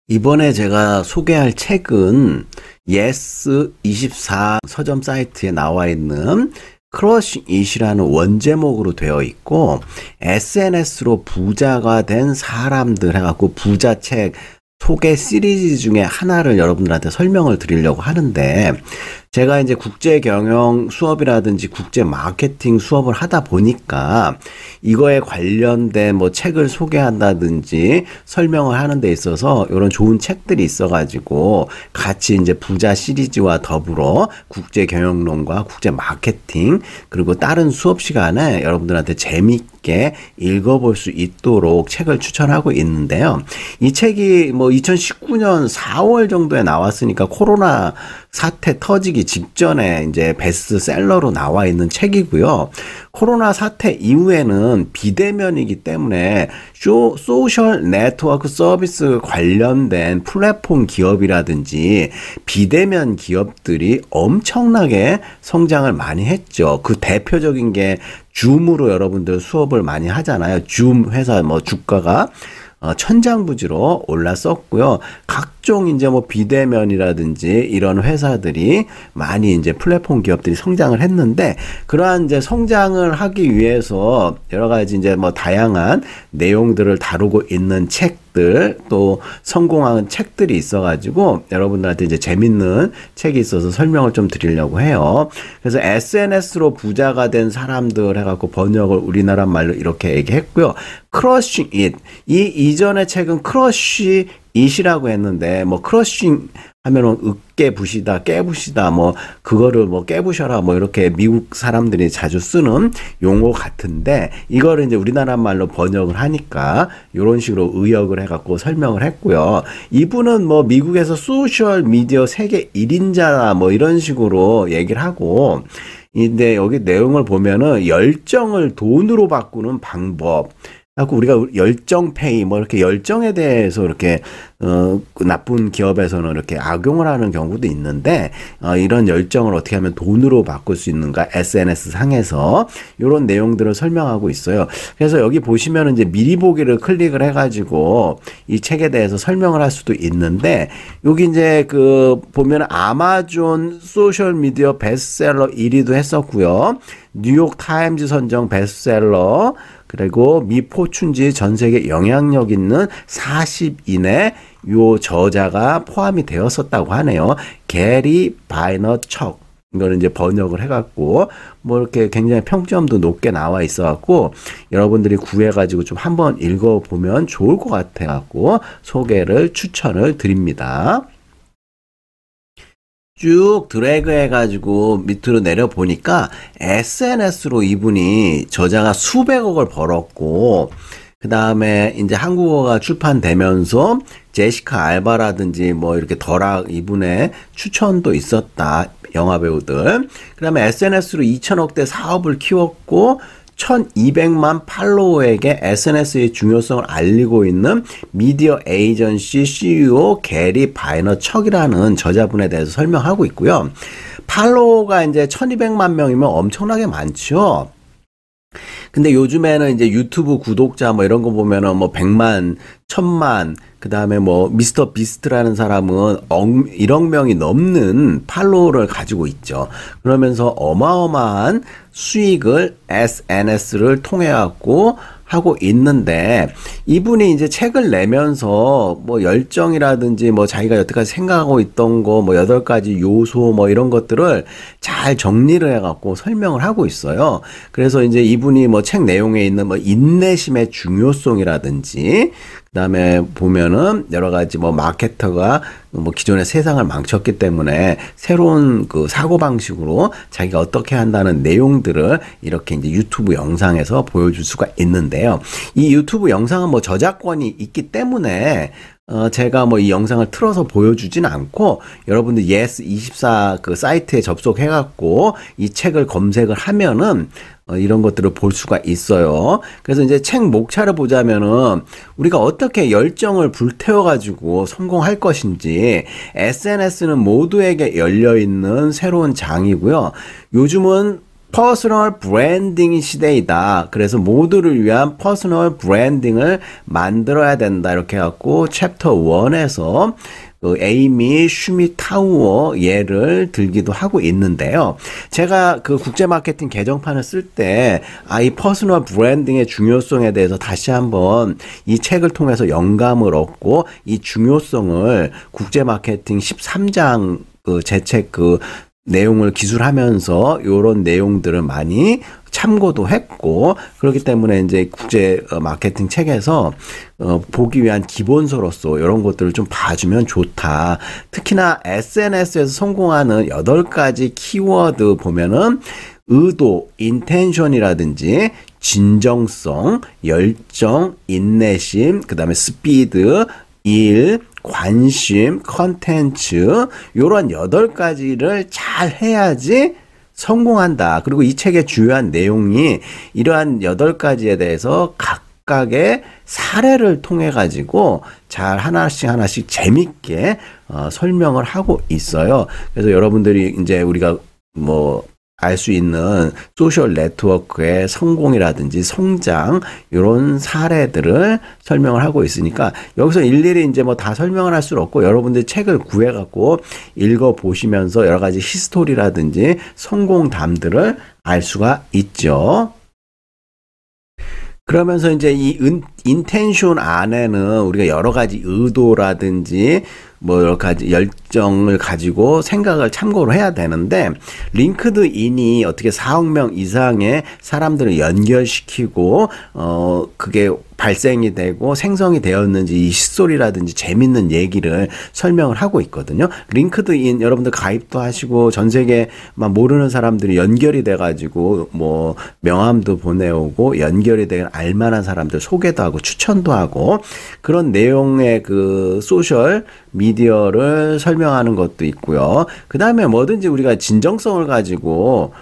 이번에 제가 소개할 책은 yes24 서점 사이트에 나와 있는 Crushing It이라는 원제목으로 되어 있고, SNS로 부자가 된 사람들 해갖고 부자책 소개 시리즈 중에 하나를 여러분들한테 설명을 드리려고 하는데, 제가 이제 국제 경영 수업이라든지 국제 마케팅 수업을 하다 보니까 이거에 관련된 뭐 책을 소개한다든지 설명을 하는 데 있어서 이런 좋은 책들이 있어가지고 같이 이제 부자 시리즈와 더불어 국제 경영론과 국제 마케팅 그리고 다른 수업 시간에 여러분들한테 재미있게 읽어볼 수 있도록 책을 추천하고 있는데요. 이 책이 뭐 2019년 4월 정도에 나왔으니까 코로나 사태 터지기 직전에 이제 베스트셀러로 나와 있는 책이고요. 코로나 사태 이후에는 비대면이기 때문에 소셜 네트워크 서비스 관련된 플랫폼 기업이라든지 비대면 기업들이 엄청나게 성장을 많이 했죠. 그 대표적인 게 줌으로 여러분들 수업을 많이 하잖아요. 줌 회사 뭐 주가가 천장부지로 올랐었고요. 각종 이제 뭐 비대면이라든지 이런 회사들이 많이 이제 플랫폼 기업들이 성장을 했는데, 그러한 이제 성장을 하기 위해서 여러 가지 이제 뭐 다양한 내용들을 다루고 있는 책들, 또 성공한 책들이 있어가지고 여러분들한테 이제 재밌는 책이 있어서 설명을 좀 드리려고 해요. 그래서 SNS로 부자가 된 사람들 해갖고 번역을 우리나라 말로 이렇게 얘기했고요. Crushing It. 이 이전의 책은 Crush It이라고 했는데, 뭐 크러싱 하면은 으깨 부시다, 깨부시다, 뭐 그거를 뭐 깨부셔라, 뭐 이렇게 미국 사람들이 자주 쓰는 용어 같은데, 이거를 이제 우리나라 말로 번역을 하니까 이런 식으로 의역을 해갖고 설명을 했고요. 이분은 뭐 미국에서 소셜 미디어 세계 1인자다 뭐 이런 식으로 얘기를 하고, 근데 여기 내용을 보면은 열정을 돈으로 바꾸는 방법, 우리가 열정페이 뭐 이렇게 열정에 대해서 이렇게 나쁜 기업에서는 이렇게 악용을 하는 경우도 있는데, 이런 열정을 어떻게 하면 돈으로 바꿀 수 있는가, SNS 상에서 이런 내용들을 설명하고 있어요. 그래서 여기 보시면 이제 미리 보기를 클릭을 해가지고 이 책에 대해서 설명을 할 수도 있는데, 여기 이제 그 보면 아마존 소셜 미디어 베스트셀러 1위도 했었고요. 뉴욕 타임즈 선정 베스트셀러, 그리고 미 포춘지 전 세계 영향력 있는 40인의 요 저자가 포함이 되었었다고 하네요. 게리 바이너척. 이거는 이제 번역을 해갖고 뭐 이렇게 굉장히 평점도 높게 나와 있어갖고 여러분들이 구해가지고 좀 한번 읽어보면 좋을 것 같아갖고 소개를 추천을 드립니다. 쭉 드래그 해가지고 밑으로 내려보니까 SNS로 이분이 저자가 수백억을 벌었고, 그 다음에 이제 한국어가 출판되면서 제시카 알바라든지 뭐 이렇게 이분의 추천도 있었다. 영화배우들. 그 다음에 SNS로 2천억대 사업을 키웠고, 1200만 팔로워에게 SNS의 중요성을 알리고 있는 미디어 에이전시 CEO 게리 바이너척이라는 저자분에 대해서 설명하고 있고요. 팔로워가 이제 1200만 명이면 엄청나게 많죠. 근데 요즘에는 이제 유튜브 구독자 뭐 이런 거 보면은 뭐 100만, 1000만, 그 다음에 뭐 미스터 비스트라는 사람은 1억 명이 넘는 팔로워를 가지고 있죠. 그러면서 어마어마한 수익을 SNS를 통해 갖고 하고 있는데, 이분이 이제 책을 내면서 뭐 열정이라든지 뭐 자기가 여태까지 생각하고 있던 거 뭐 8가지 요소 뭐 이런 것들을 잘 정리를 해갖고 설명을 하고 있어요. 그래서 이제 이분이 뭐 책 내용에 있는 뭐 인내심의 중요성이라든지, 그 다음에 보면은 여러 가지 뭐 마케터가 뭐 기존의 세상을 망쳤기 때문에 새로운 그 사고방식으로 자기가 어떻게 한다는 내용들을 이렇게 이제 유튜브 영상에서 보여줄 수가 있는데요. 이 유튜브 영상은 뭐 저작권이 있기 때문에 제가 뭐 이 영상을 틀어서 보여주진 않고, 여러분들 yes24 그 사이트에 접속해갖고 이 책을 검색을 하면은 이런 것들을 볼 수가 있어요. 그래서 이제 책 목차를 보자면은 우리가 어떻게 열정을 불태워가지고 성공할 것인지, SNS는 모두에게 열려있는 새로운 장이고요. 요즘은 퍼스널 브랜딩 시대이다. 그래서 모두를 위한 퍼스널 브랜딩을 만들어야 된다. 이렇게 해갖고 챕터 1에서 그 에이미 슈미타우어 예를 들기도 하고 있는데요. 제가 그 국제 마케팅 개정판을 쓸 때 이 퍼스널 브랜딩의 중요성에 대해서 다시 한번 이 책을 통해서 영감을 얻고 이 중요성을 국제 마케팅 13장 그 제 책 그 내용을 기술하면서 요런 내용들을 많이 참고도 했고, 그렇기 때문에 이제 국제 마케팅 책에서 보기 위한 기본서로서 이런 것들을 좀 봐주면 좋다. 특히나 SNS에서 성공하는 8가지 키워드 보면은 의도, 인텐션이라든지 진정성, 열정, 인내심, 그 다음에 스피드, 일, 관심, 컨텐츠, 요런 8가지를 잘 해야지 성공한다. 그리고 이 책의 주요한 내용이 이러한 8가지에 대해서 각각의 사례를 통해 가지고 잘 하나씩 재밌게 설명을 하고 있어요. 그래서 여러분들이 이제 우리가 알 수 있는 소셜 네트워크의 성공이라든지 성장 이런 사례들을 설명을 하고 있으니까 여기서 일일이 이제 다 설명을 할 수는 없고 여러분들 책을 구해 갖고 읽어 보시면서 여러 가지 히스토리라든지 성공담들을 알 수가 있죠. 그러면서 이제 이 인텐션 안에는 우리가 여러 가지 의도라든지 여러 가지 열정을 가지고 생각을 참고로 해야 되는데, 링크드인이 어떻게 4억 명 이상의 사람들을 연결시키고 그게 발생이 되고 생성이 되었는지 이 히스토리라든지 재밌는 얘기를 설명을 하고 있거든요. 링크드인 여러분들 가입도 하시고 전 세계 막 모르는 사람들이 연결이 돼가지고 명함도 보내오고 연결이 된 알만한 사람들 소개도 하고 추천도 하고 그런 내용의 그 소셜 미디어를 설명하는 것도 있고요. 그 다음에 뭐든지 우리가 진정성을 가지고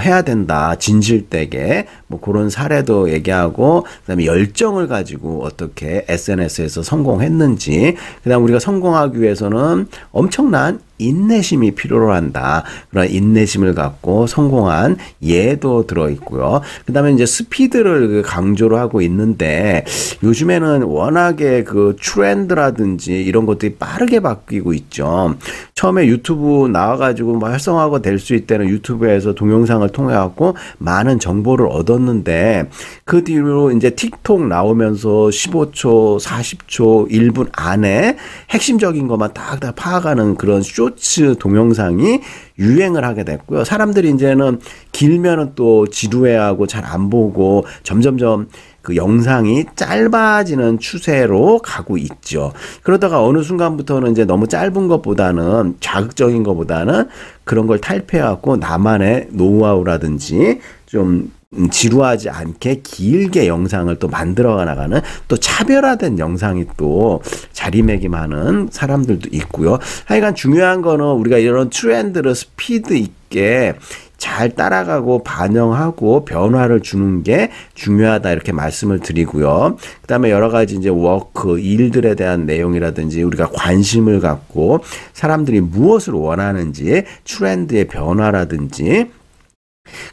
해야 된다. 진실되게 그런 사례도 얘기하고, 그다음에 열정을 가지고 어떻게 SNS에서 성공했는지, 그다음 우리가 성공하기 위해서는 엄청난 인내심이 필요로 한다. 그런 인내심을 갖고 성공한 예도 들어있고요. 그 다음에 이제 스피드를 강조를 하고 있는데, 요즘에는 워낙에 그 트렌드라든지 이런 것들이 빠르게 바뀌고 있죠. 처음에 유튜브 나와가지고 활성화가 될 수 있다는 유튜브에서 동영상을 통해 갖고 많은 정보를 얻었는데, 그 뒤로 이제 틱톡 나오면서 15초, 40초, 1분 안에 핵심적인 것만 딱딱 파악하는 그런 쇼츠 동영상이 유행을 하게 됐고요. 사람들이 이제는 길면은 또 지루해하고 잘 안 보고 점점점 그 영상이 짧아지는 추세로 가고 있죠. 그러다가 어느 순간부터는 이제 너무 짧은 것보다는 자극적인 것보다는 그런 걸 탈피해갖고 나만의 노하우라든지 좀 지루하지 않게 길게 영상을 또 만들어 나가는 또 차별화된 영상이 또 자리매김하는 사람들도 있고요. 하여간 중요한 거는 우리가 이런 트렌드를 스피드 있게 잘 따라가고 반영하고 변화를 주는 게 중요하다, 이렇게 말씀을 드리고요. 그 다음에 여러 가지 이제 워크, 일들에 대한 내용이라든지 우리가 관심을 갖고 사람들이 무엇을 원하는지 트렌드의 변화라든지,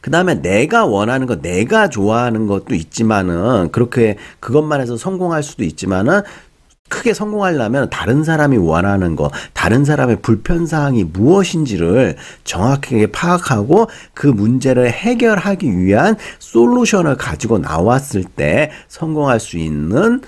그 다음에 내가 원하는 것, 내가 좋아하는 것도 있지만은 그렇게 그것만 해서 성공할 수도 있지만은 크게 성공하려면 다른 사람이 원하는 거, 다른 사람의 불편사항이 무엇인지를 정확하게 파악하고 그 문제를 해결하기 위한 솔루션을 가지고 나왔을 때 성공할 수 있는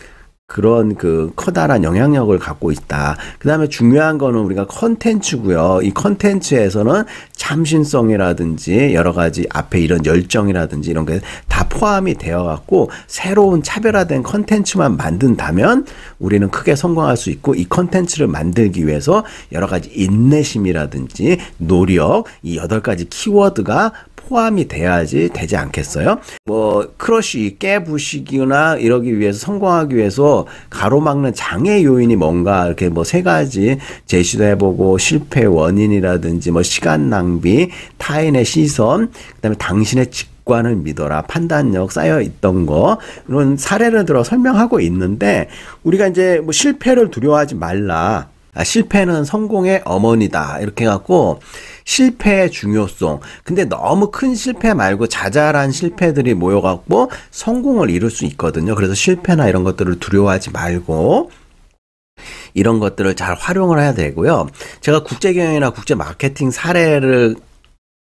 그런 그 커다란 영향력을 갖고 있다. 그 다음에 중요한 거는 우리가 컨텐츠고요. 이 컨텐츠에서는 참신성이라든지 여러 가지 앞에 이런 열정이라든지 이런 게 다 포함이 되어 갖고 새로운 차별화된 컨텐츠만 만든다면 우리는 크게 성공할 수 있고, 이 컨텐츠를 만들기 위해서 여러 가지 인내심이라든지 노력, 이 8가지 키워드가 포함이 돼야지 되지 않겠어요? 크러쉬, 깨부시기나 이러기 위해서, 성공하기 위해서 가로막는 장애 요인이 뭔가 이렇게 3가지 제시도 해보고, 실패 원인이라든지 시간 낭비, 타인의 시선, 그 다음에 당신의 직관을 믿어라, 판단력 쌓여 있던 거, 이런 사례를 들어 설명하고 있는데, 우리가 이제 실패를 두려워하지 말라. 실패는 성공의 어머니다. 이렇게 해갖고 실패의 중요성. 근데 너무 큰 실패 말고 자잘한 실패들이 모여갖고 성공을 이룰 수 있거든요. 그래서 실패나 이런 것들을 두려워하지 말고 이런 것들을 잘 활용을 해야 되고요. 제가 국제경영이나 국제 마케팅 사례를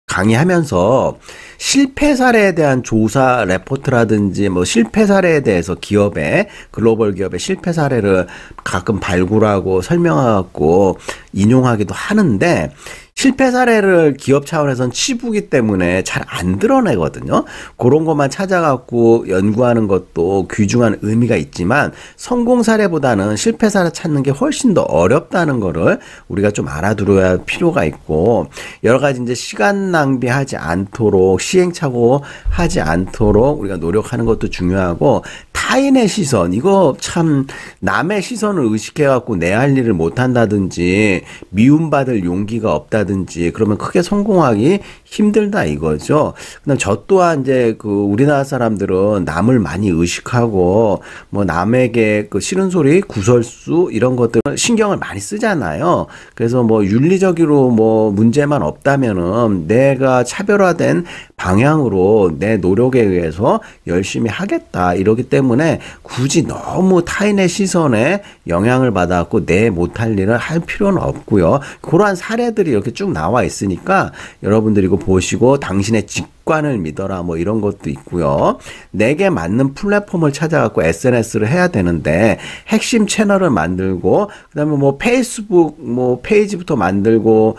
강의하면서 실패 사례에 대한 조사 레포트라든지 뭐 실패 사례에 대해서 기업의 글로벌 기업의 실패 사례를 가끔 발굴하고 설명하고 인용하기도 하는데 실패 사례를 기업 차원에서는 치부기 때문에 잘 안 드러내거든요. 그런 것만 찾아갖고 연구하는 것도 귀중한 의미가 있지만 성공 사례보다는 실패 사례 찾는 게 훨씬 더 어렵다는 거를 우리가 좀 알아들어야 할 필요가 있고 여러 가지 이제 시간 낭비하지 않도록 시행착오 하지 않도록 우리가 노력하는 것도 중요하고 타인의 시선 이거 참 남의 시선을 의식해갖고 내 할 일을 못한다든지 미움받을 용기가 없다든지 그러면 크게 성공하기 힘들다 이거죠. 그다음 저 또한 이제 그 우리나라 사람들은 남을 많이 의식하고 뭐 남에게 그 싫은 소리 구설수 이런 것들 신경을 많이 쓰잖아요. 그래서 뭐 윤리적으로 뭐 문제만 없다면은 내가 차별화된 방향으로 내 노력에 의해서 열심히 하겠다 이러기 때문에 굳이 너무 타인의 시선에 영향을 받아갖고 내 못할 일을 할 필요는 없고요. 그러한 사례들이 이렇게 쭉 나와 있으니까 여러분들이 이거 보시고 당신의 직관을 믿어라 뭐 이런 것도 있고요. 내게 맞는 플랫폼을 찾아갖고 SNS를 해야 되는데 핵심 채널을 만들고 그다음에 뭐 페이스북 뭐 페이지부터 만들고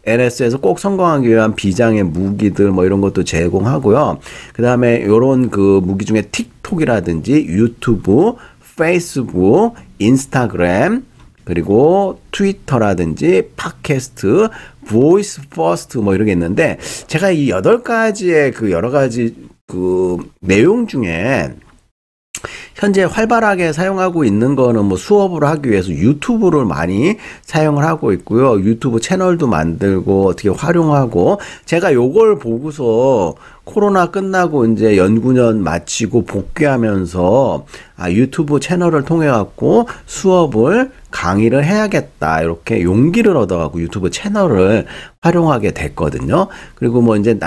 NS에서 꼭 성공하기 위한 비장의 무기들 뭐 이런 것도 제공하고요. 그 다음에 요런 그 무기 중에 틱톡이라든지 유튜브, 페이스북, 인스타그램 그리고 트위터라든지 팟캐스트, 보이스 퍼스트 뭐 이런 게 있는데 제가 이 8가지의 그 여러 가지 그 내용 중에 현재 활발하게 사용하고 있는 거는 뭐 수업을 하기 위해서 유튜브를 많이 사용을 하고 있고요. 유튜브 채널도 만들고 어떻게 활용하고 제가 요걸 보고서 코로나 끝나고 이제 연구년 마치고 복귀하면서 유튜브 채널을 통해 갖고 수업을 강의를 해야겠다 이렇게 용기를 얻어갖고 유튜브 채널을 활용하게 됐거든요. 그리고 뭐 이제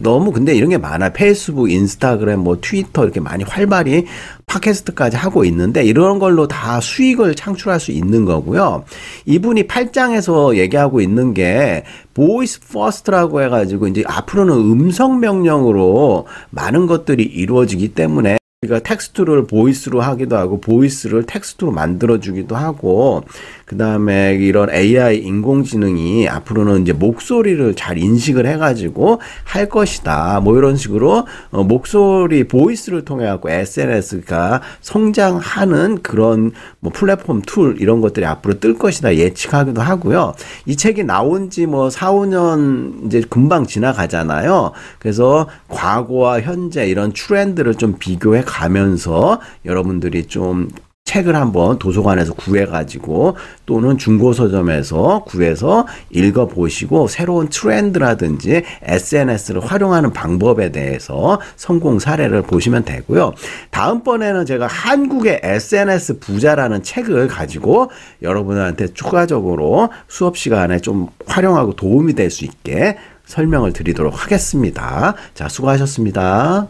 너무 근데 이런 게 많아. 페이스북, 인스타그램, 뭐 트위터 이렇게 많이 활발히 팟캐스트까지 하고 있는데 이런 걸로 다 수익을 창출할 수 있는 거고요. 이분이 8장에서 얘기하고 있는 게 보이스 퍼스트라고 해가지고 이제 앞으로는 음성 명령으로 많은 것들이 이루어지기 때문에 우리가 텍스트를 보이스로 하기도 하고 보이스를 텍스트로 만들어주기도 하고 그 다음에 이런 AI 인공지능이 앞으로는 이제 목소리를 잘 인식을 해가지고 할 것이다. 뭐 이런 식으로 목소리 보이스를 통해 갖고 SNS가 성장하는 그런 뭐 플랫폼 툴 이런 것들이 앞으로 뜰 것이다 예측하기도 하고요. 이 책이 나온 지 뭐 4, 5년 이제 금방 지나가잖아요. 그래서 과거와 현재 이런 트렌드를 좀 비교해 가면서 여러분들이 좀 책을 한번 도서관에서 구해가지고 또는 중고서점에서 구해서 읽어보시고 새로운 트렌드라든지 SNS를 활용하는 방법에 대해서 성공 사례를 보시면 되고요. 다음번에는 제가 한국의 SNS 부자라는 책을 가지고 여러분한테 추가적으로 수업 시간에 좀 활용하고 도움이 될 수 있게 설명을 드리도록 하겠습니다. 자, 수고하셨습니다.